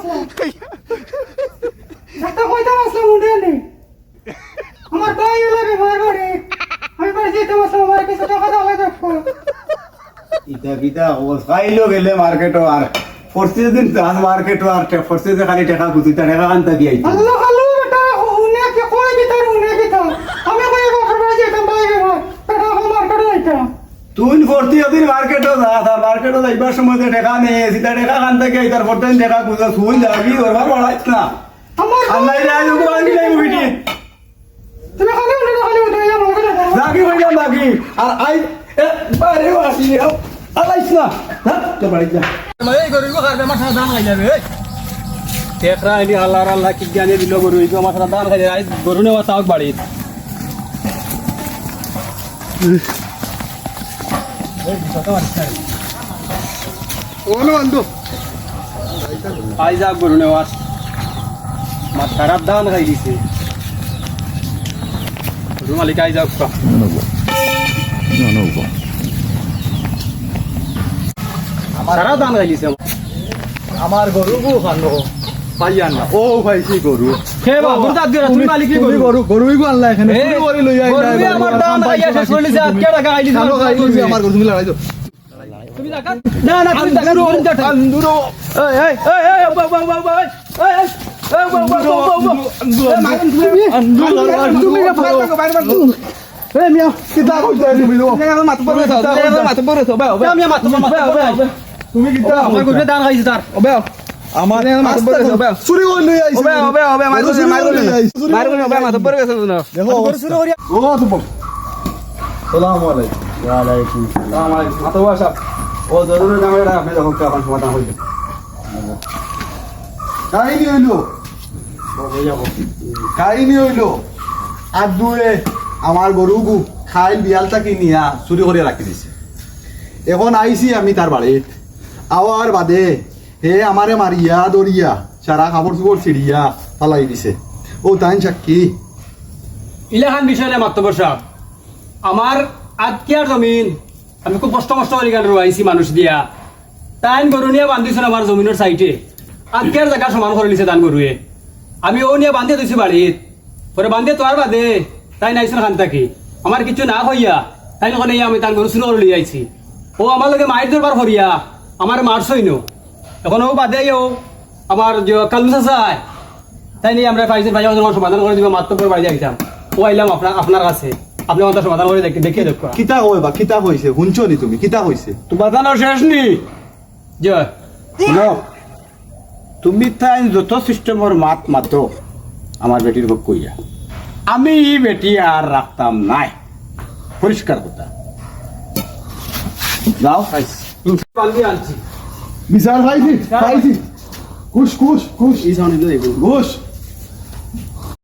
আসলাম একটা কয়টা আসলাম উঠে নেই আমার ভাই লাগে ভাই করে আমি বাড়ি যেতে আসলাম আমার কিছু টাকা দাও দেখো ইটা কিটা খাইলো গেলে মার্কেটও আর ফোর্সে দিন ধান মার্কেটও আর ফোর্সে খালি টাকা গুছিটা টাকা আনতে গিয়ে আল্লাহ আল্লাহ বেটা উনি কি কই দিতার উনি দিতাম আমি কই বাপের বাড়ি যেতাম ভাই বেটা আমার করে যাইতাম তুই ফোর্সে দিন মার্কেটও যা আর মার্কেটও যাইবার সময় টাকা নেই সিধা টাকা আনতে গিয়ে তার ফোর্সে টাকা গুছা শুন যাবি ওরবার বড়াইছ না আমার আল্লাহ রাজ ওকে আনি নাই মুভিটি তুমি খালি উনি খালি উঠে যাও আমাকে লাগি হই না লাগি আর আই বারে আসি আলাইছ না হ্যাঁ তো বাড়ি যা এই গরুইব খাবে মাথা দান খাই যাবে এই দেখরা এলি আল্লাহর আল্লাহ কি জ্ঞানে দিল গরুইব মাথা দান খাই যাবে গরু নেওয়া তাওক বাড়ি ওনো আন্দো আই যা গরু নেওয়া মাথা খারাপ দান খাই দিছে গরু মালিক আই যাওক সারা দান খাই দিছে আমার গরু গো খানো পাইয়ান না ও ভাইছি গরু হে বাবু দাদ দিয়া তুমি মালিক কি গরু গরুই গো আনলা এখানে চুরি করে লই আইলা গরু আমার দান খাই আছে চল্লিশ হাজার টাকা খাই দিছে আমার গরু তুমি লড়াই দাও তুমি টাকা না না তুমি টাকা আন্দুরো এই এই এই এই বাবা বাবা বাবা এই এই তুমি কিতা আমার গরু দান খাইছে তার আমার চুরি করে লই আইছি দেখো ও তুমি সালাম আলাইকুম ওয়া আলাইকুম সালাম আলাইকুম মাতবা সাহেব ও জরুরি নামেটা আপনি যখন কাপড় সমাধান হইবে কাহিনী হইলো কাহিনী হইলো আর দূরে আমার গরু গু খাইল বিয়ালটা কিনিয়া চুরি করে রাখি দিছে এখন আইছি আমি তার বাড়িত আওয়ার বাদে হে আমারে মারিয়া দরিয়া সারা কাপড় চুপড় ছিড়িয়া পালাই দিছে ও তাই সাক্ষী ইলাহান বিষয় না মাত্র বর্ষা আমার আজকের জমিন আমি খুব কষ্ট করে গান রোয়াইছি মানুষ দিয়া তাইন গরু নিয়ে বান্ধিছিল আমার জমিনের সাইডে আজকের জায়গা সমান করে নিছে দান গরুয়ে আমি ও নিয়ে বান্ধিয়ে দিছি বাড়িত পরে বান্ধিয়ে তোয়ার বাদে তাই নাইছিল খান থাকি আমার কিছু না হইয়া তাই নখন আমি তান গরু শুরু করে লিয়ে আইছি ও আমার লগে মায়ের দরবার হরিয়া আমার মারছই নো এখন ও বাদে ও আমার কালু চাচায় তাই নিয়ে আমরা পাইছি ভাই সমাধান করে দিব মাত্র পরে বাড়ি যাইতাম ও আইলাম আপনার কাছে আপনি আমাদের সমাধান করে দেখিয়ে দেখো কিতা হয় বা কিতা হইছে শুনছো নি তুমি কিতা হইছে তোমার জানার শেষ নি জয় তুমি তাই যত সিস্টেমের মাত মাতো আমার বেটির ভোগ কইয়া আমি এই বেটি আর রাখতাম নাই পরিষ্কার কথা যাও পালবি আনছি বিচার পাইছি পাইছি কুশ কুশ কুশ এই সাউন্ড দিলে ঘুষ